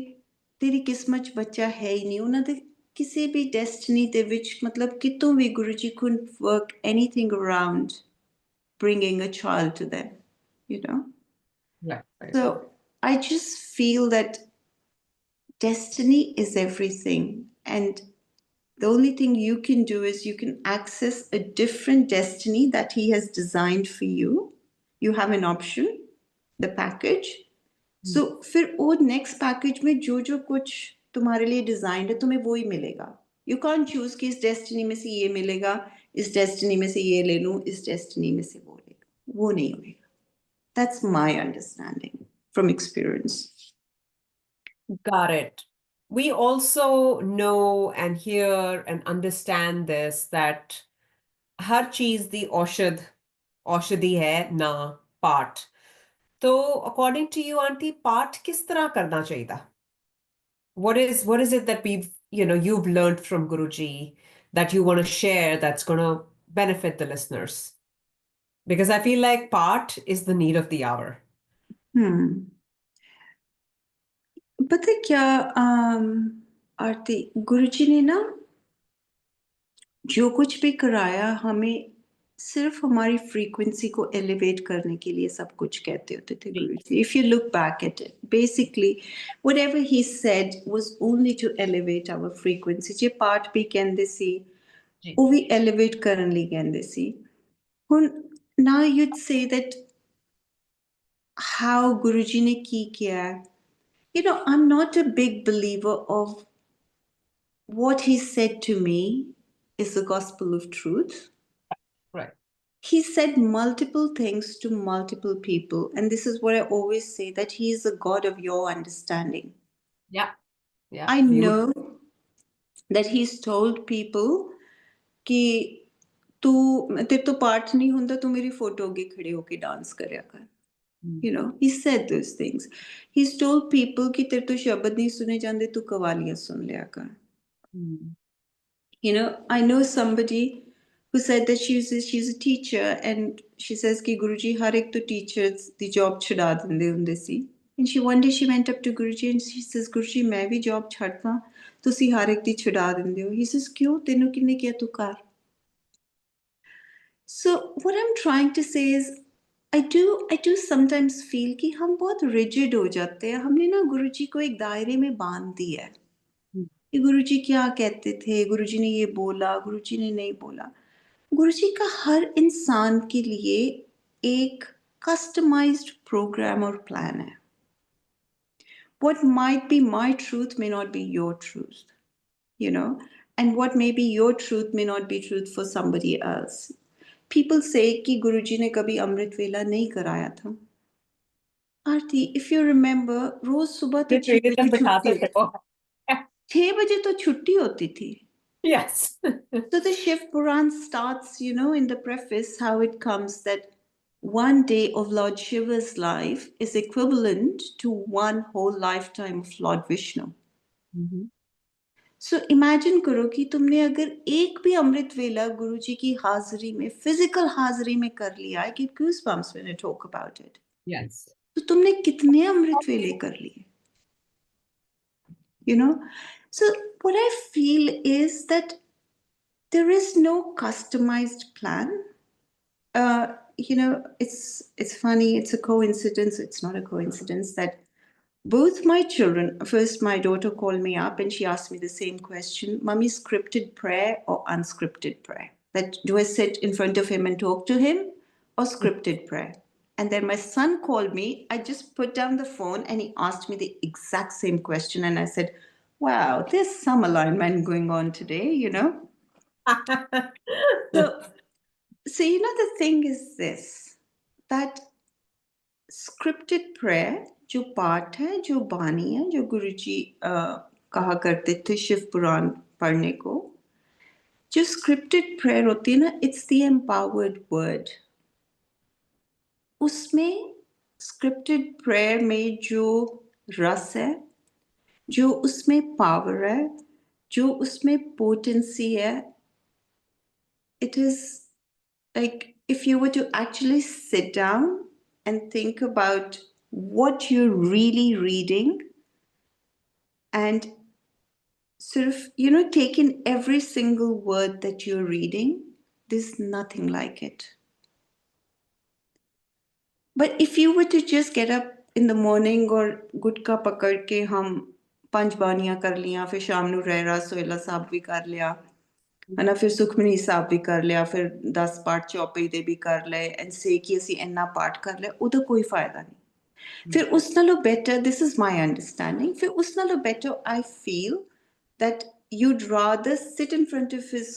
ਤੇਰੀ ਕਿਸਮਤ 'ਚ ਬੱਚਾ ਹੈ ਹੀ ਨਹੀਂ. ਉਹਨਾਂ ਦੇ ਕਿਸੇ ਵੀ ਡੈਸਟਨੀ ਦੇ ਵਿੱਚ ਮਤਲਬ ਕਿਤੋਂ ਵੀ Guru ji couldn't work anything around bringing a child to them, you know. Yeah, right. So I just feel that destiny is everything, and the only thing you can do is you can access a different destiny that he has designed for you. You have an option, the package. So फिर वो next package में जो जो कुछ तुम्हारे लिए designed है तुम्हें वो ही मिलेगा. You can't choose कि इस destiny में से ये मिलेगा, इस destiny में से ये ले लूँ, इस destiny में से वो ले लूँ. वो नहीं होगा. That's my understanding from experience. Got it. We also know and hear and understand this that हर चीज दी औषधि है ना पाठ. तो according to you, auntie, पाठ किस तरह करना चाहिए? What is it that you've learned from Guruji that you want to share that's going to benefit the listeners? Because I feel like part is the need of the hour. पता क्या आरती, गुरुजी ने ना जो कुछ भी कराया हमें सिर्फ हमारी फ्रीक्वेंसी को एलिवेट करने के लिए सब कुछ कहते होते थे Guruji. If you look back at it, basically whatever he said was only to elevate our frequency. जे पाठ भी ਕਹਿੰਦੇ ਸੀ ਉਹ ਵੀ ਐਲੀਵੇਟ ਕਰਨ ਲਈ ਕਹਿੰਦੇ ਸੀ. ਹੁਣ now you'd say that how Guruji ne ਕੀ ਕਿਹਾ. You know, I'm not a big believer of what he said to me is the gospel of truth. Right. He said multiple things to multiple people, and this is what I always say, that he is the God of your understanding. Yeah. Yeah. I know that he's told people कि तू तेरे तो पाठ नहीं हुंदा, तू मेरी photo अगे खड़े होके डांस करया कर. You know, he said those things. He's told people कि तेरे तो शब्द नहीं सुने जांदे, तू कवालियां सुन लिया कर. You know, I know somebody who said that she's a teacher, and she says कि गुरुजी हर एक तो teachers दी job छुड़ा दिंदे हुंदे सी. And one day she went up to Guruji and she says, Guruji, मैं भी job छड्डदा, तुसी हर एक दी छुड़ा दिंदे हो. He says, क्यों, तेनू किन्ने किया तू कर. So what I'm trying to say is, I do sometimes feel कि हम बहुत rigid हो जाते हैं. हमने ना गुरुजी को एक दायरे में बांध दिया है कि गुरुजी क्या कहते थे, गुरुजी ने ये बोला, गुरुजी ने नहीं बोला. गुरुजी का हर इंसान के लिए एक customized program और plan है. What might be my truth may not be your truth, you know, and what may be your truth may not be truth for somebody else. People say कि गुरुजी ने कभी अमृत वेला नहीं कराया था. आरती, if you remember, रोज सुबह तो 6 बजे छुट्टी होती थी. Yes. So the Shiv Puran starts, you know, in the preface how it comes that one day of Lord Shiva's life is equivalent to one whole lifetime of Lord Vishnu. So imagine करो कि तुमने अगर एक भी अमृत वेला गुरुजी की हाजिरी में, फिजिकल हाजिरी में कर लिया, I get goosebumps when I talk about it. Yes. तो तुमने कितने अमृत वेले कर लिए? You know, so what I feel is that there is no customized plan. You know, it's funny. It's a coincidence. It's not a coincidence that both my children. First, my daughter called me up and she asked me the same question: "Mummy, scripted prayer or unscripted prayer? That do I sit in front of him and talk to him, or scripted prayer?" And then my son called me. I just put down the phone and he asked me the exact same question, and I said, "Wow, there's some alignment going on today, you know." So you know, the thing is this, that scripted prayer, जो पाठ है, जो बानी है, जो गुरुजी कहा करते थे शिव पुराण पढ़ने को, जो scripted prayer होती है ना, it's the empowered word. उसमें scripted prayer में जो रस है, जो उसमें power है, जो उसमें potency है, it is like if you were to actually sit down and think about what you're really reading and sort of, you know, take in every single word that you're reading, there's nothing like it. But if you were to just get up in the morning और गुटका पकड़ के हम 5 बानियां कर लिया, फिर शाम ਨੂੰ ਰਹਿਰਾ ਸੋਹਿਲਾ ਸਾਹਿਬ ਵੀ ਕਰ ਲਿਆ, हना, फिर सुखमनी साहब भी कर लिया, फिर 10 पाठ चौपई दे भी कर ले, एंड से कि ਅਸੀਂ ਇੰਨਾ ਪਾਠ ਕਰ ਲਿਆ, ਉਹਦਾ ਕੋਈ ਫਾਇਦਾ ਨਹੀਂ। ਫਿਰ ਉਸ ਨਾਲੋਂ better, this is my understanding, ਫਿਰ ਉਸ ਨਾਲੋਂ better I feel that you'd rather sit in front of his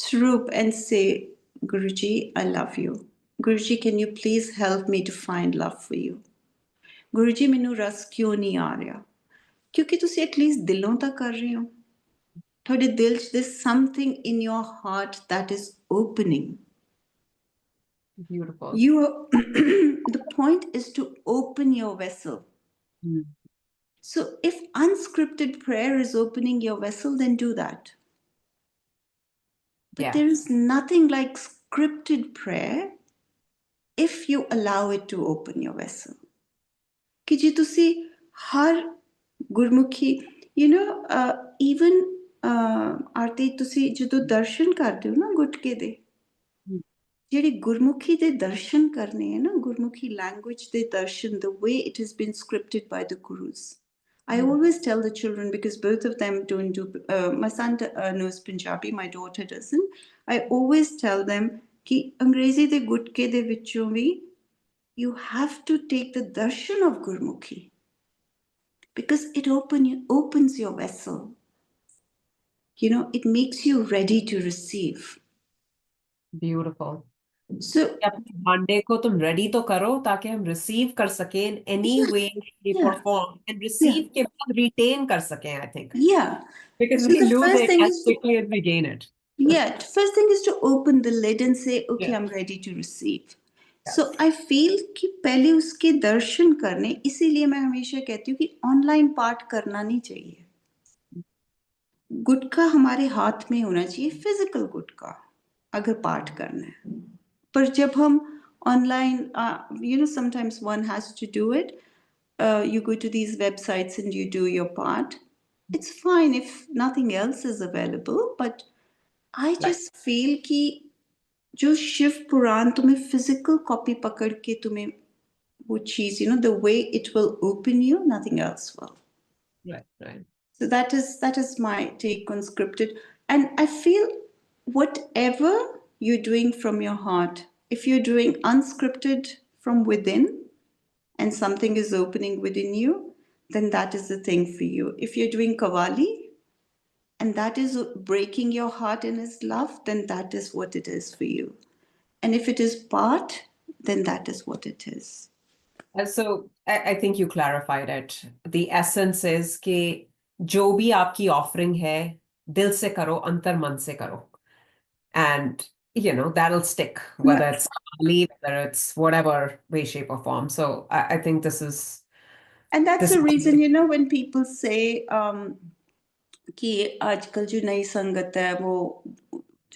Swarup and say, Guruji, I love you. Guruji, can you please help me to find love for you? Guruji, ਮੈਨੂੰ ਰਸ ਕਿਉਂ ਨਹੀਂ ਆ ਰਿਹਾ? ਕਿਉਂਕਿ ਤੁਸੀਂ ਐਟਲੀਸਟ ਦਿਲੋਂ ਤਾਂ ਕਰ ਰਹੇ ਹੋ। ਤੁਹਾਡੇ ਦਿਲ 'ਚ there's something in your heart that is opening. Beautiful. The point is to open your vessel. So if unscripted prayer is opening your vessel, then do that. But there is nothing like scripted prayer if you allow it to open your vessel. कि जी तुसी हर Gurmukhi, you know, even आरती तुसी ਜਦੋਂ ਦਰਸ਼ਨ ਕਰਦੇ ਹੋ ਨਾ ਗੁਟਕੇ ਦੇ, ਜਿਹੜੀ ਗੁਰਮੁਖੀ ਦੇ ਦਰਸ਼ਨ ਕਰਨੇ ਹੈ ਨਾ, ਗੁਰਮੁਖੀ language ਦੇ ਦਰਸ਼ਨ, the way it has been scripted by the gurus. I always tell the children, because both of them don't do, my son knows Punjabi, my daughter doesn't. I always tell them कि अंग्रेजी ਦੇ ਗੁਟਕੇ ਦੇ ਵਿੱਚੋਂ ਵੀ you have to take the darshan of Gurmukhi, because it opens your vessel. You know, it makes you ready to receive. Beautiful. So अपने भांडे को तुम ready तो करो ताकि हम रिसीव कर सकें in any way, shape or form, and receive के बाद retain कर सकें, I think. Yeah. Because So we the lose first it thing as is quickly as we gain it. Yeah, first thing is to open the lid and say, okay, Yeah. I'm ready to receive. So I feel कि पहले उसके दर्शन करने, इसीलिए मैं हमेशा कहती हूँ कि ऑनलाइन पाठ करना नहीं चाहिए। गुटका हमारे हाथ में होना चाहिए, फिजिकल गुटका, अगर पाठ करना है। पर जब हम online, you know, sometimes one has to do it. You go to these websites and you do your part. It's fine if nothing else is available, but I just feel कि जो शिव पुराण तुम्हें फिजिकल कॉपी पकड़ के तुम्हें वो चीज, you know, the way it will open you, nothing else will. Right. So that is my take on scripted. And I feel whatever you're doing from your heart, if you're doing unscripted from within and something is opening within you, then that is the thing for you. If you're doing Kavali and that is breaking your heart in his love, then that is what it is for you. And if it is part, then that is what it is. So I think you clarified it. The essence is कि जो भी आपकी offering है, दिल से करो, अंतर मन से करो. And that'll stick, whether it's Kali, whether it's whatever way, shape, or form. So I think this is And that's this. the reason, when people say कि आजकल जो नई संगत है वो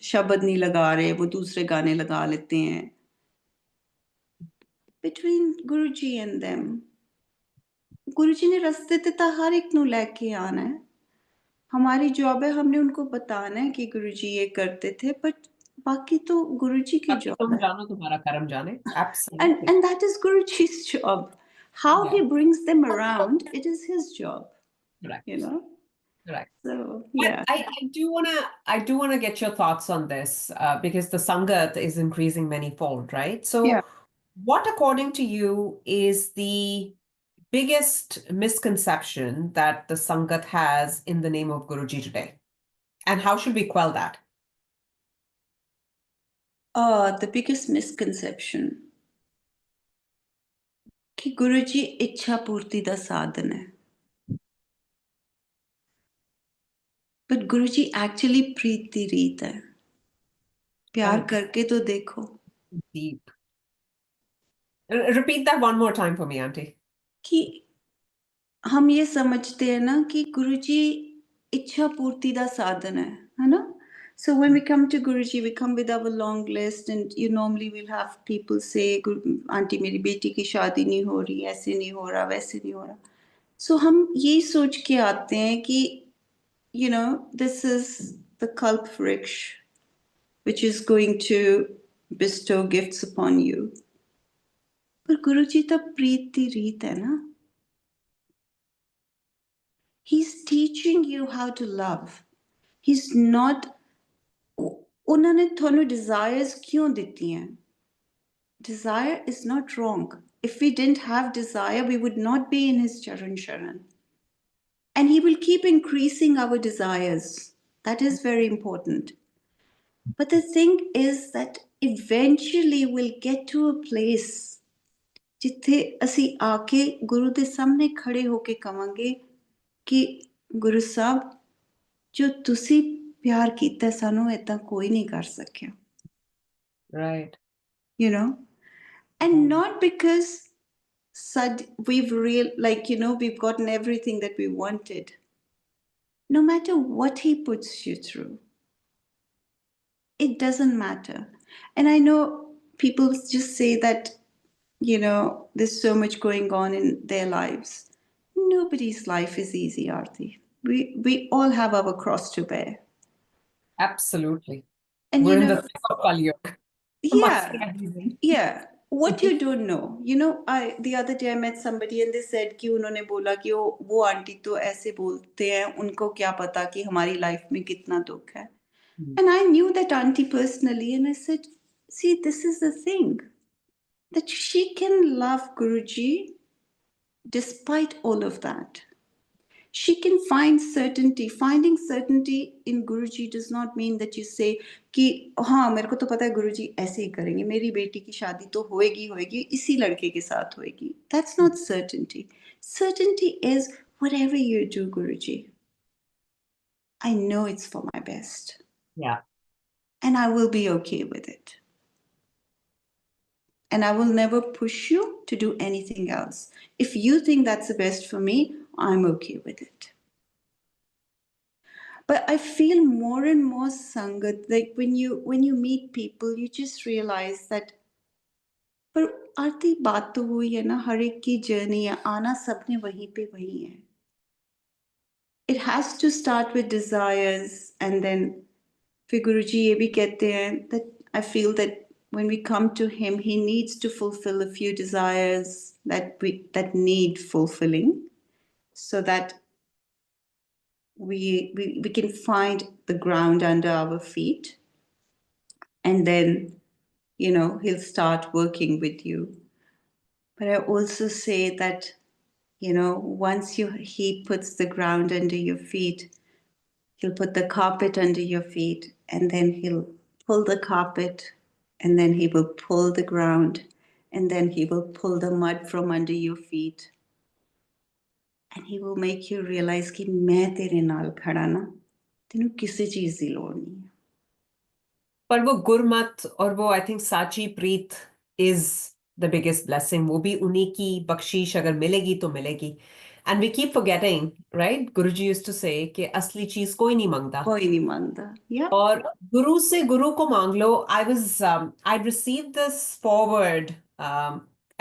शब्द नहीं लगा रहे, वो दूसरे गाने लगा लेते हैं. Between Guruji and them, गुरुजी ने रस्ते ते ता हर एक नु लेके आना है. हमारी जॉब है, हमने उनको बताना है कि गुरुजी ये करते थे, बट बाकी तो गुरुजी की बाकी जॉब तुम है. जानो, तुम्हारा कर्म जाने. Absolutely. And that is Guruji's job. How he Yeah. brings them around, it is his job, Correct. Correct. So, But yeah. I do wanna get your thoughts on this, because the Sangat is increasing many-fold, right? So Yeah. what, according to you, is the biggest misconception that the Sangat has in the name of Guruji today? And how should we quell that? The biggest misconception कि गुरुजी इच्छा पूर्ति दा साधन है. But Guruji actually प्रीति रीत है. प्यार Right. करके तो देखो. Deep. Repeat that one more time for me, Auntie. कि हम ये समझते हैं ना कि गुरुजी इच्छा पूर्ति दा साधन है ना? So when we come to Guruji, we come with our long list, and normally we'll have people say, aunty मेरी बेटी की शादी नहीं हो रही, ऐसे नहीं हो रहा, वैसे नहीं हो रहा. So हम यही सोच के आते हैं कि this is the kalp vriksha which is going to bestow gifts upon you. पर गुरुजी तो प्रीति रीत है ना? He's teaching you how to love. He's not. उन्होंने थोनू desires क्यों देती हैं? Desire is not wrong. If we didn't have desire, we would not be in his charan sharan. And he will keep increasing our desires. That is very important. But the thing is that eventually we'll get to a place जिथे असी आके गुरु दे सामने खड़े होके कवांगे कि गुरु साहब जो तुसी प्यार कीता सानू इतना कोई नहीं कर सकिया. Right. And not because we've we've gotten everything that we wanted. No matter what he puts you through, it doesn't matter. And I know people just say that, there's so much going on in their lives. Nobody's life is easy, Aarti. We all have our cross to bear. Absolutely. And We're in the thick of Kali Yuga. yeah. What you don't know, the other day I met somebody and they said कि उन्होंने बोला कि वो aunty तो ऐसे बोलते हैं, उनको क्या पता कि हमारी लाइफ में कितना दुख है. And I knew that auntie personally, and I said, see, this is the thing, that she can love Guruji despite all of that. She can find certainty. Finding certainty in Guruji does not mean that you say कि हाँ मेरे को तो पता है गुरुजी ऐसे ही करेंगे, मेरी बेटी की शादी तो होएगी इसी लड़के के साथ होएगी. That's not certainty. Certainty is whatever you do, Guruji, I know it's for my best. Yeah. And I will be okay with it. And I will never push you to do anything else. If you think that's the best for me, I'm okay with it. But I feel more and more sangat, like when you meet people, you just realize that पर आरती बात तो हुई है ना, हर एक की journey है, आना सबने वहीं पे वही है. It has to start with desires, and then फिर गुरुजी ये भी कहते हैं that I feel that when we come to him, he needs to fulfill a few desires that need fulfilling, so that we can find the ground under our feet, and then he'll start working with you. But I also say that once he puts the ground under your feet, he'll put the carpet under your feet, and then he'll pull the carpet, and then he will pull the ground, and then he will pull the mud from under your feet, and he will make you realize कि मैं तेरे नाल खड़ा ना, तेनू किसी चीज दी लोड़ नहीं. पर वो गुरमत और वो आई थिंक साची प्रीत इज द बिगेस्ट ब्लेसिंग। वो भी उन्हीं की बख्शीश अगर मिलेगी तो मिलेगी। And we keep forgetting, right? Guruji used to say कि असली चीज कोई नहीं मांगता, कोई नहीं मांगता। या और गुरु से गुरु को मांग लो। I receive this forward,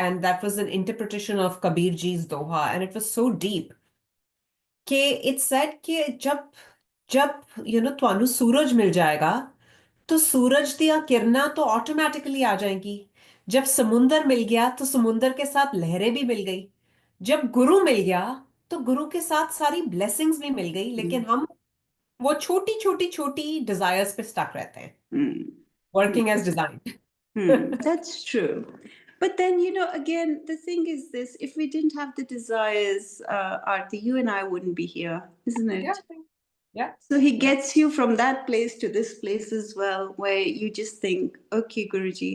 and that was an interpretation of Kabir ji's doha, and it was so deep कि it said कि जब जब ਤੁਹਾਨੂੰ सूरज मिल जाएगा तो सूरज दिया किरणा तो ऑटोमेटिकली आ जाएंगी। जब समुंदर मिल गया तो समुंदर के साथ लहरें भी मिल गई। जब गुरु मिल गया तो गुरु के साथ सारी ब्लेसिंग्स भी मिल गई। लेकिन हम वो छोटी छोटी छोटी डिजायर्स पे स्टक रहते हैं, working as design. That's true. But then, again, the thing is this: if we didn't have the desires, Aarti, you and I wouldn't be here, isn't Yeah, it? yeah, So he yeah, gets you from that place to this place as well, where you just think, okay, Guruji,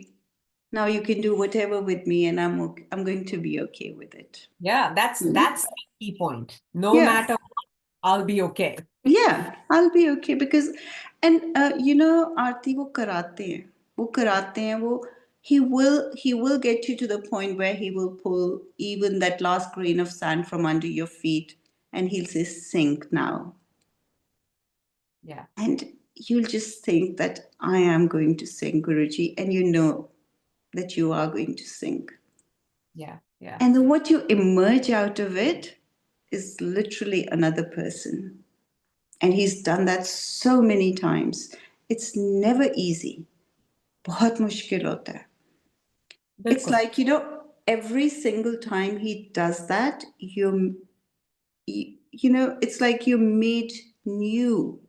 now you can do whatever with me, and I'm okay. I'm going to be okay with it. yeah. That's Hmm? that's the key point. No Yeah, matter what, I'll be okay. yeah, I'll be okay because, and Aarti, वो he will get you to the point where he will pull even that last grain of sand from under your feet, and he'll say, sink now. Yeah, And you'll just think that I am going to sing, Guruji, and you know that you are going to sing. yeah, yeah. And then what you emerge out of it is literally another person. And he's done that so many times. It's never easy. बहुत मुश्किल होता है. It's बिल्कुल. like, every single time he does that, it's like you're made new.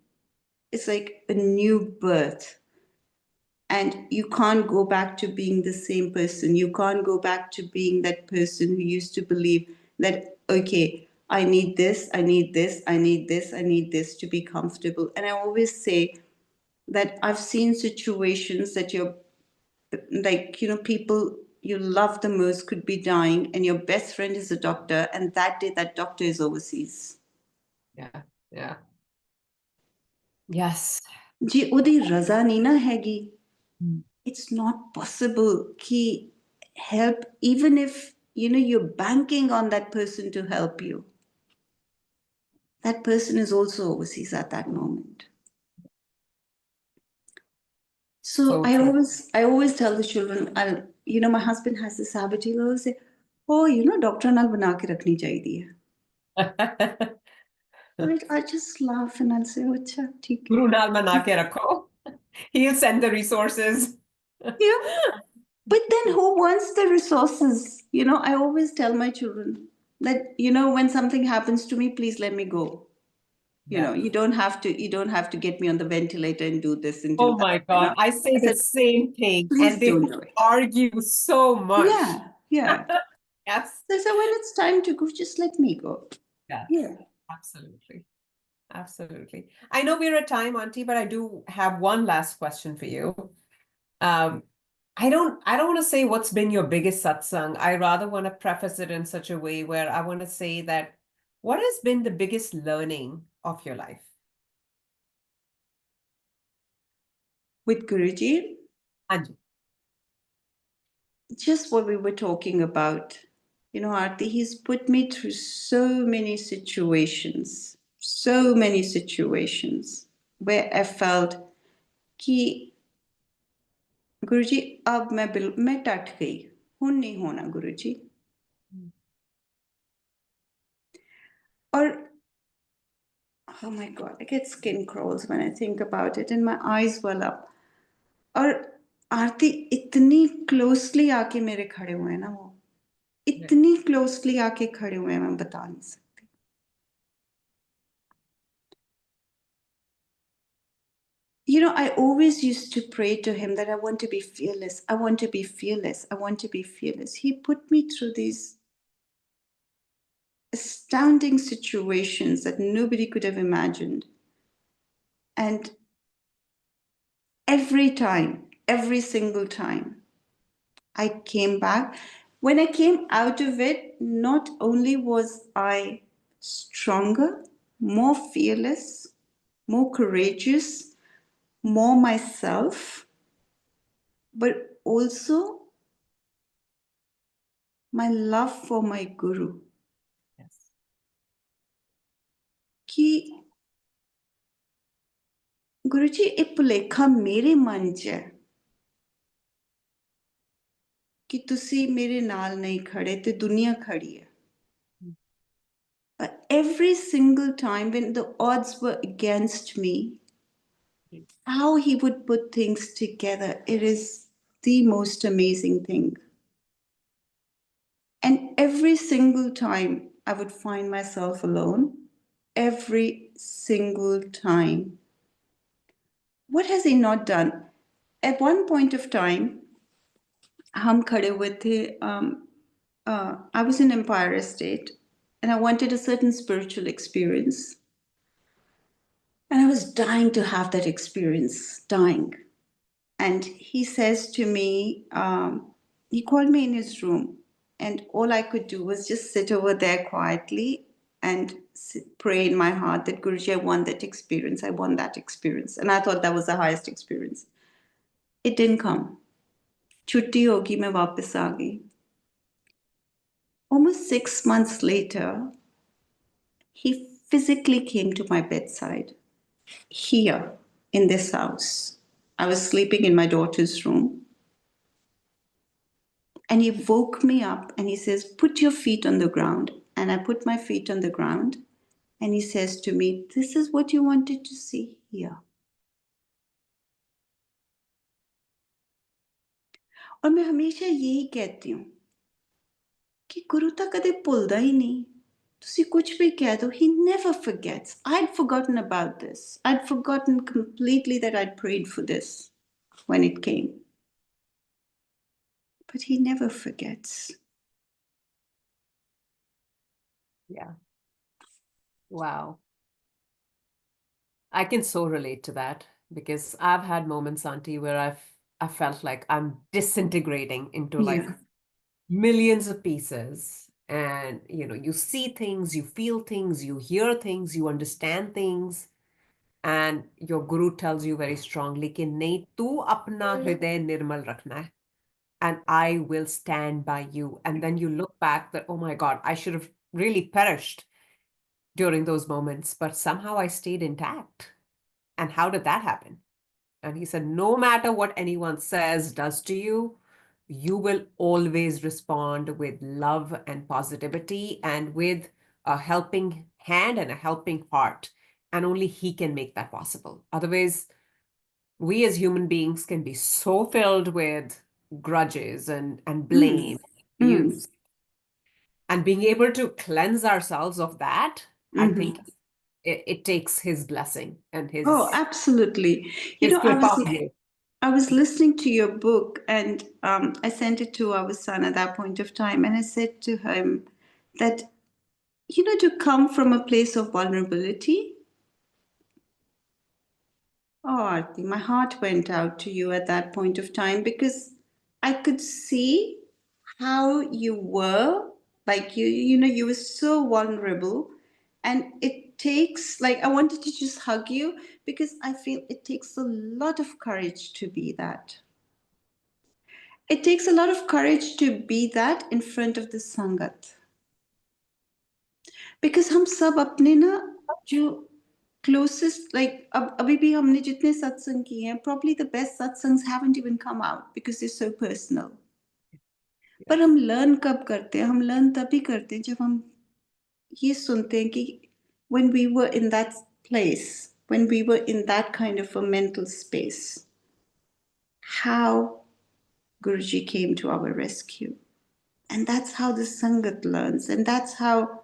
It's like a new birth. And you can't go back to being the same person. You can't go back to being that person who used to believe that, okay, I need this, I need this, I need this, I need this to be comfortable. And I always say that I've seen situations that you're like, people you love the most could be dying, and your best friend is a doctor, and that day that doctor is overseas. Yeah, yeah. Yes. जी ओदी रजा नहीं ना हैगी. Mm. It's not possible ki help, even if you're banking on that person to help you. That person is also overseas at that moment. So So I true. always tell the children, my husband has this habit. He'll always say, oh, doctor naal bana ke rakhni chahiye hai. So I just laugh and I'll say, acha, theek hai. गुरु नाल बना के रखो. He'll send the resources. Yeah. But then who wants the resources? I always tell my children that, when something happens to me, please let me go. Yeah. You don't have to get me on the ventilator and do this and do Oh my that. God. I say I the said, same thing, and please they don't would do it. argue so much. Yeah, yeah. Yes. So I said, when it's time to go, just let me go. Yeah, Yeah. absolutely. Absolutely. I know we're at time, Auntie, but I do have one last question for you. Um, I don't want to say what's been your biggest satsang. I rather want to preface it in such a way where I want to say that what has been the biggest learning of your life? With Guruji, Anji. just what we were talking about. Aarti, he's put me through so many situations where I felt कि गुरुजी अब मैं टट गई, हुन नहीं होना गुरुजी. और oh my God, I get skin crawls when I think about it and my eyes well up. और आरती इतनी क्लोजली आके मेरे खड़े हुए हैं ना, वो इतनी क्लोजली आके खड़े हुए हैं, मैं बता नहीं सकती. I always used to pray to him that I want to be fearless. I want to be fearless. I want to be fearless. He put me through these astounding situations that nobody could have imagined. And every single time, I came back. When I came out of it, not only was I stronger, more fearless, more courageous, more myself, but also my love for my Guru. Yes. कि गुरुजी ਇਹ ਭੁਲੇਖਾ ਮੇਰੇ ਮਨ 'ਚ ਹੈ ਕਿ ਤੁਸੀਂ ਮੇਰੇ ਨਾਲ ਨਹੀਂ ਖੜੇ ਤੇ ਦੁਨੀਆ ਖੜੀ ਹੈ but every single time when the odds were against me how he would put things together it is the most amazing thing and every single time I would find myself alone every single time what has he not done at one point of time हम खड़े हुए थे I was in Empire State and I wanted a certain spiritual experience. And I was dying to have that experience, dying. And he says to me, he called me in his room, and all I could do was just sit over there quietly and pray in my heart that Guruji, I want that experience. I want that experience. And I thought that was the highest experience. It didn't come. Chutti hogi, main वापस आ गई. Almost 6 months later, he physically came to my bedside here in this house. I was sleeping in my daughter's room. And he woke me up and he says, put your feet on the ground. And I put my feet on the ground. And he says to me, this is what you wanted to see here. और मैं हमेशा यही कहती हूँ कि गुरु ਤਾਂ कदे भुलदा ही नहीं ਤੁਸੀਂ ਕੁਝ ਵੀ ਕਹਿ ਦੋ he never forgets I'd forgotten about this I'd forgotten completely that I'd prayed for this when it came but he never forgets Yeah. Wow. I can so relate to that because I've had moments, Auntie, where I felt like I'm disintegrating into like yeah millions of pieces. And you see things, you feel things, you hear things, you understand things. And your guru tells you very strongly कि नहीं तू अपना हृदय निर्मल रखना है and I will stand by you. And then you look back that, oh my God, I should have really perished during those moments, but somehow I stayed intact. And how did that happen? And he said, no matter what anyone says, does to you, you will always respond with love and positivity and with a helping hand and a helping heart. And only he can make that possible. Otherwise, we as human beings can be so filled with grudges and blame, abuse. And being able to cleanse ourselves of that, I think it takes his blessing and oh his absolutely you his know kripa on you. I was listening to your book and I sent it to our son at that point of time. And I said to him that, to come from a place of vulnerability. Oh, Aarti, my heart went out to you at that point of time because I could see how you were. Like you were so vulnerable. And it takes, like, I wanted to just hug you because I feel it takes a lot of courage to be that. It takes a lot of courage to be that in front of the Sangat. Because हम सब अपने ना जो closest, like अभी भी हमने जितने सत्संग किए हैं, probably the best satsangs haven't even come out because they're so personal. पर हम learn कब करते हैं? हम learn तभी करते हैं जब हम ये सुनते हैं कि when we were in that place, when we were in that kind of a mental space, how Guruji came to our rescue. And that's how the Sangat learns. And that's how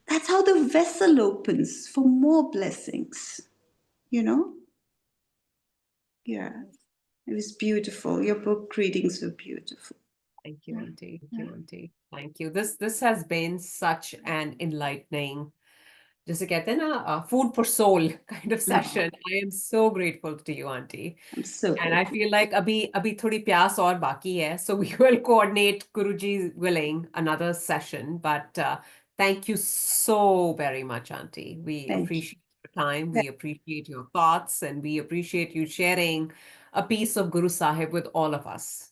the vessel opens for more blessings. Yeah. It was beautiful. Your book readings were beautiful. Thank you, Auntie. Thank you, Auntie. Thank you. This has been such an enlightening, जैसे कहते हैं ना, food for soul kind of session. I am so grateful to you, Auntie. I'm so And I grateful. feel like अभी थोड़ी प्यास और बाकी है, so we will coordinate, Guruji willing, another session. But thank you so very much, Auntie. We Thank you. appreciate your time, we appreciate your thoughts, and we appreciate you sharing a piece of Guru Sahib with all of us.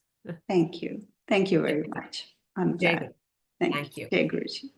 Thank you. Thank you very much. I'm Jai glad. Guru. Thank Thank you. you. Jai Guruji.